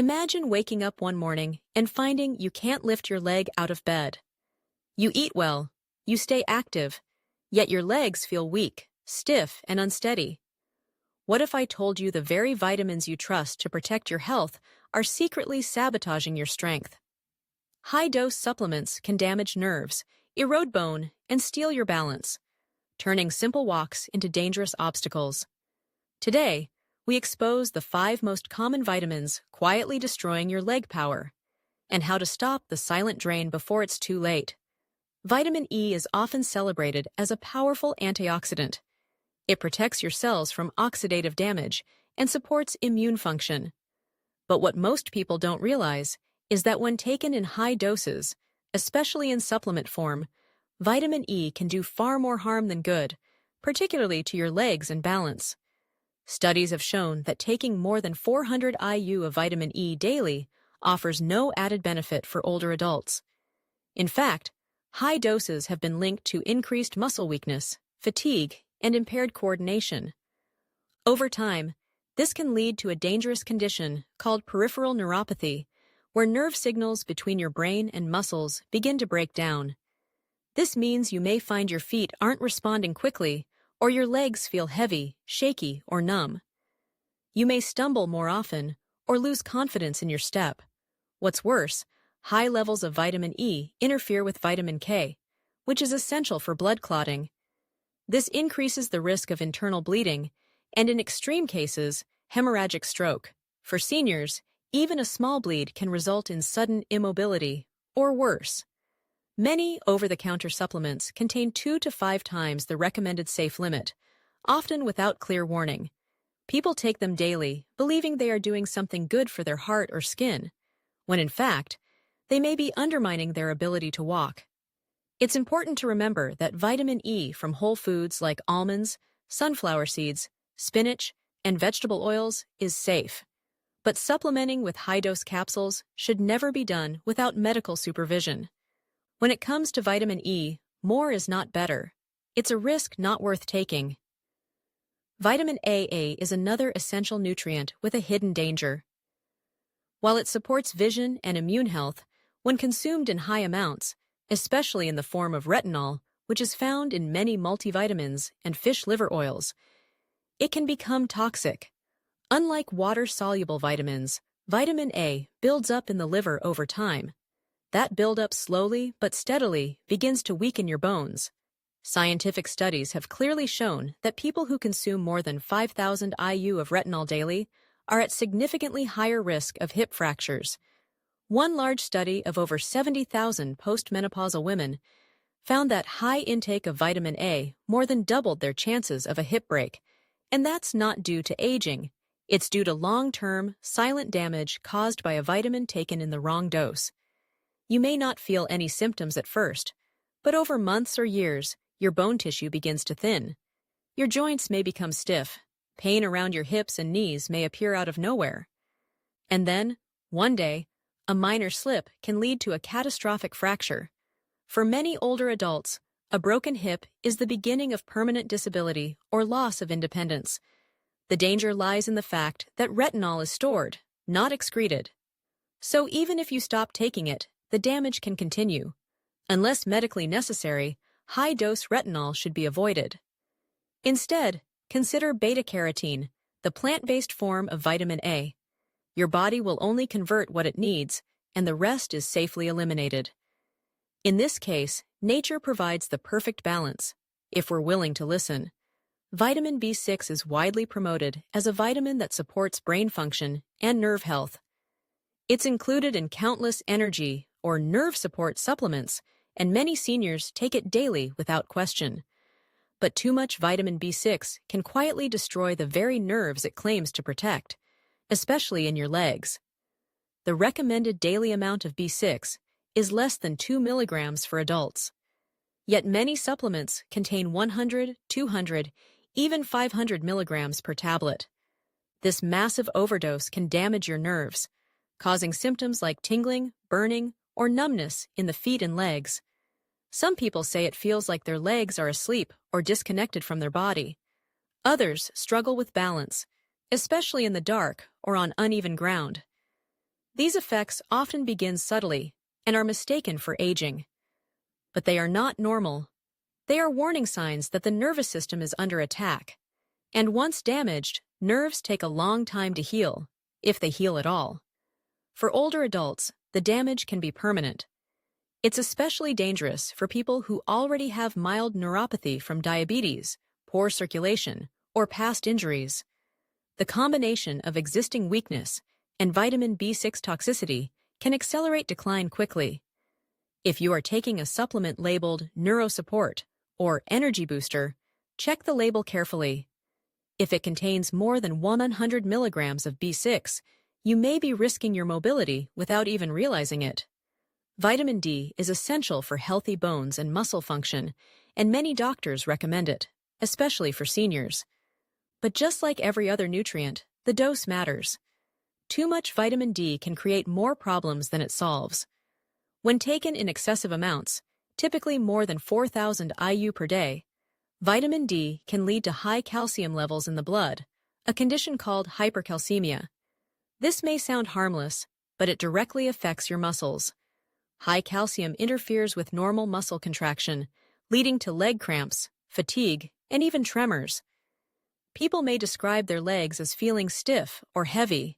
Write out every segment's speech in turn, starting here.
Imagine waking up one morning and finding you can't lift your leg out of bed. You eat well, you stay active, yet your legs feel weak, stiff, and unsteady. What if I told you the very vitamins you trust to protect your health are secretly sabotaging your strength? High-dose supplements can damage nerves, erode bone, and steal your balance, turning simple walks into dangerous obstacles. Today, we expose the 5 most common vitamins quietly destroying your leg power, and how to stop the silent drain before it's too late. Vitamin E is often celebrated as a powerful antioxidant. It protects your cells from oxidative damage and supports immune function. But what most people don't realize is that when taken in high doses, especially in supplement form, vitamin E can do far more harm than good, particularly to your legs and balance. Studies have shown that taking more than 400 IU of vitamin E daily offers no added benefit for older adults. In fact, high doses have been linked to increased muscle weakness, fatigue, and impaired coordination. Over time, this can lead to a dangerous condition called peripheral neuropathy, where nerve signals between your brain and muscles begin to break down. This means you may find your feet aren't responding quickly, or your legs feel heavy, shaky, or numb. You may stumble more often, or lose confidence in your step. What's worse, high levels of vitamin E interfere with vitamin K, which is essential for blood clotting. This increases the risk of internal bleeding, and in extreme cases, hemorrhagic stroke. For seniors, even a small bleed can result in sudden immobility, or worse. Many over-the-counter supplements contain 2 to 5 times the recommended safe limit, often without clear warning. People take them daily, believing they are doing something good for their heart or skin, when in fact, they may be undermining their ability to walk. It's important to remember that vitamin E from whole foods like almonds, sunflower seeds, spinach, and vegetable oils is safe. But supplementing with high-dose capsules should never be done without medical supervision. When it comes to vitamin E, more is not better. It's a risk not worth taking. Vitamin AA is another essential nutrient with a hidden danger. While it supports vision and immune health, when consumed in high amounts, especially in the form of retinol, which is found in many multivitamins and fish liver oils, it can become toxic. Unlike water-soluble vitamins, vitamin A builds up in the liver over time. That buildup slowly but steadily begins to weaken your bones. Scientific studies have clearly shown that people who consume more than 5,000 IU of retinol daily are at significantly higher risk of hip fractures. One large study of over 70,000 postmenopausal women found that high intake of vitamin A more than doubled their chances of a hip break, and that's not due to aging. It's due to long-term, silent damage caused by a vitamin taken in the wrong dose. You may not feel any symptoms at first, but over months or years, your bone tissue begins to thin. Your joints may become stiff. Pain around your hips and knees may appear out of nowhere. And then, one day, a minor slip can lead to a catastrophic fracture. For many older adults, a broken hip is the beginning of permanent disability or loss of independence. The danger lies in the fact that retinol is stored, not excreted. So even if you stop taking it, the damage can continue. Unless medically necessary, high-dose retinol should be avoided. Instead, consider beta-carotene, the plant-based form of vitamin A. Your body will only convert what it needs, and the rest is safely eliminated. In this case, nature provides the perfect balance, if we're willing to listen. Vitamin B6 is widely promoted as a vitamin that supports brain function and nerve health. It's included in countless energy or nerve support supplements, and many seniors take it daily without question. But too much vitamin B6 can quietly destroy the very nerves it claims to protect, especially in your legs. The recommended daily amount of B6 is less than 2 milligrams for adults. Yet many supplements contain 100, 200, even 500 milligrams per tablet. This massive overdose can damage your nerves, causing symptoms like tingling, burning, or numbness in the feet and legs. Some people say it feels like their legs are asleep or disconnected from their body. Others struggle with balance, especially in the dark or on uneven ground. These effects often begin subtly and are mistaken for aging. But they are not normal. They are warning signs that the nervous system is under attack. And once damaged, nerves take a long time to heal, if they heal at all. For older adults, the damage can be permanent. It's especially dangerous for people who already have mild neuropathy from diabetes, poor circulation, or past injuries. The combination of existing weakness and vitamin B6 toxicity can accelerate decline quickly. If you are taking a supplement labeled NeuroSupport or Energy Booster, check the label carefully. If it contains more than 100 milligrams of B6, you may be risking your mobility without even realizing it. Vitamin D is essential for healthy bones and muscle function, and many doctors recommend it, especially for seniors. But just like every other nutrient, the dose matters. Too much vitamin D can create more problems than it solves. When taken in excessive amounts, typically more than 4,000 IU per day, vitamin D can lead to high calcium levels in the blood, a condition called hypercalcemia. This may sound harmless, but it directly affects your muscles. High calcium interferes with normal muscle contraction, leading to leg cramps, fatigue, and even tremors. People may describe their legs as feeling stiff or heavy.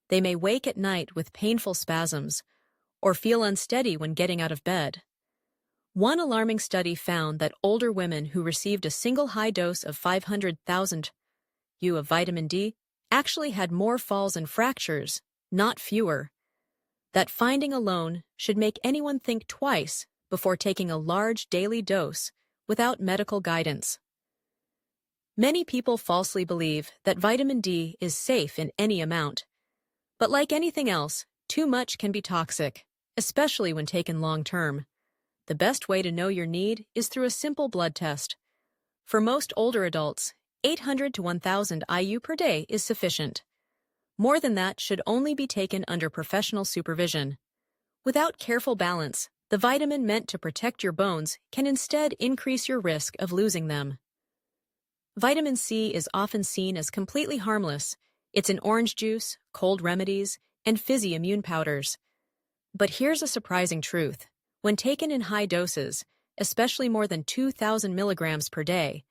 They may wake at night with painful spasms or feel unsteady when getting out of bed. One alarming study found that older women who received a single high dose of 500,000 IU of vitamin D actually had more falls and fractures, not fewer. That finding alone should make anyone think twice before taking a large daily dose without medical guidance. Many people falsely believe that vitamin D is safe in any amount. But like anything else, too much can be toxic, especially when taken long-term. The best way to know your need is through a simple blood test. For most older adults, 800 to 1,000 IU per day is sufficient. More than that should only be taken under professional supervision. Without careful balance, the vitamin meant to protect your bones can instead increase your risk of losing them. Vitamin C is often seen as completely harmless. It's in orange juice, cold remedies, and fizzy immune powders. But here's a surprising truth. When taken in high doses, especially more than 2,000 milligrams per day,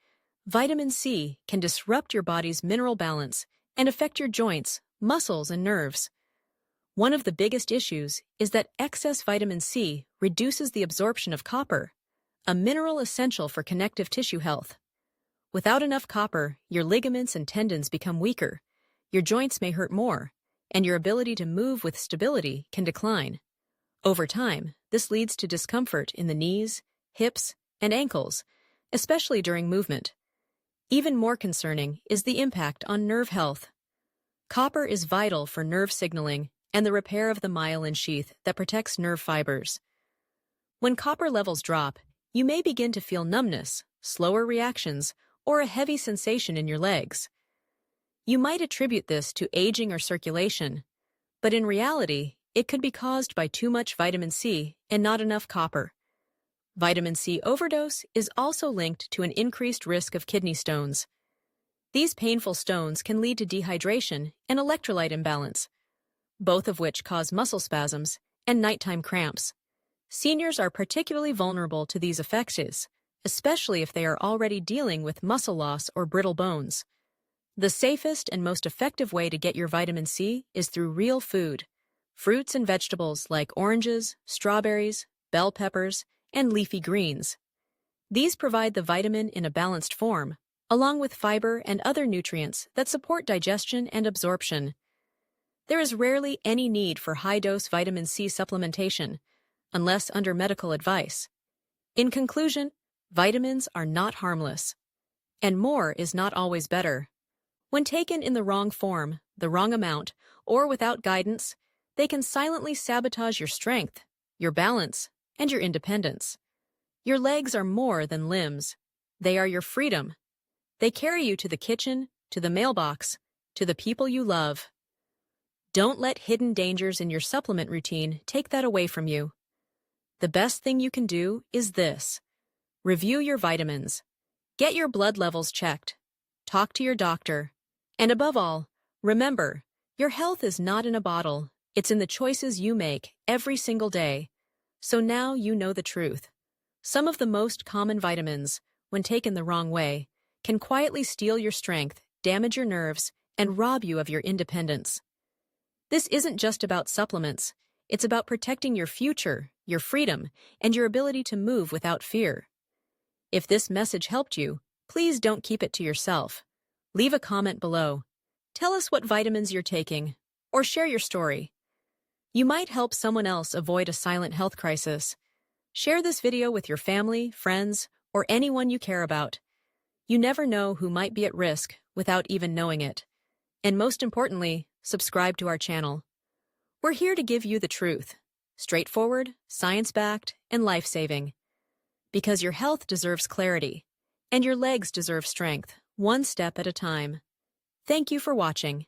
vitamin C can disrupt your body's mineral balance and affect your joints, muscles, and nerves. One of the biggest issues is that excess vitamin C reduces the absorption of copper, a mineral essential for connective tissue health. Without enough copper, your ligaments and tendons become weaker, your joints may hurt more, and your ability to move with stability can decline. Over time, this leads to discomfort in the knees, hips, and ankles, especially during movement. Even more concerning is the impact on nerve health. Copper is vital for nerve signaling and the repair of the myelin sheath that protects nerve fibers. When copper levels drop, you may begin to feel numbness, slower reactions, or a heavy sensation in your legs. You might attribute this to aging or circulation, but in reality, it could be caused by too much vitamin C and not enough copper. Vitamin C overdose is also linked to an increased risk of kidney stones. These painful stones can lead to dehydration and electrolyte imbalance, both of which cause muscle spasms and nighttime cramps. Seniors are particularly vulnerable to these effects, especially if they are already dealing with muscle loss or brittle bones. The safest and most effective way to get your vitamin C is through real food. Fruits and vegetables like oranges, strawberries, bell peppers, and leafy greens. These provide the vitamin in a balanced form, along with fiber and other nutrients that support digestion and absorption. There is rarely any need for high-dose vitamin C supplementation, unless under medical advice. In conclusion, vitamins are not harmless, and more is not always better. When taken in the wrong form, the wrong amount, or without guidance, they can silently sabotage your strength, your balance, and your independence. Your legs are more than limbs. They are your freedom. They carry you to the kitchen, to the mailbox, to the people you love. Don't let hidden dangers in your supplement routine take that away from you. The best thing you can do is this. Review your vitamins. Get your blood levels checked. Talk to your doctor. And above all, remember, your health is not in a bottle, It's in the choices you make every single day. So now you know the truth. Some of the most common vitamins, when taken the wrong way, can quietly steal your strength, damage your nerves, and rob you of your independence. This isn't just about supplements. It's about protecting your future, your freedom, and your ability to move without fear. If this message helped you, please don't keep it to yourself. Leave a comment below. Tell us what vitamins you're taking, or share your story. You might help someone else avoid a silent health crisis. Share this video with your family, friends, or anyone you care about. You never know who might be at risk without even knowing it. And most importantly, subscribe to our channel. We're here to give you the truth. Straightforward, science-backed, and life-saving. Because your health deserves clarity, and your legs deserve strength, one step at a time. Thank you for watching.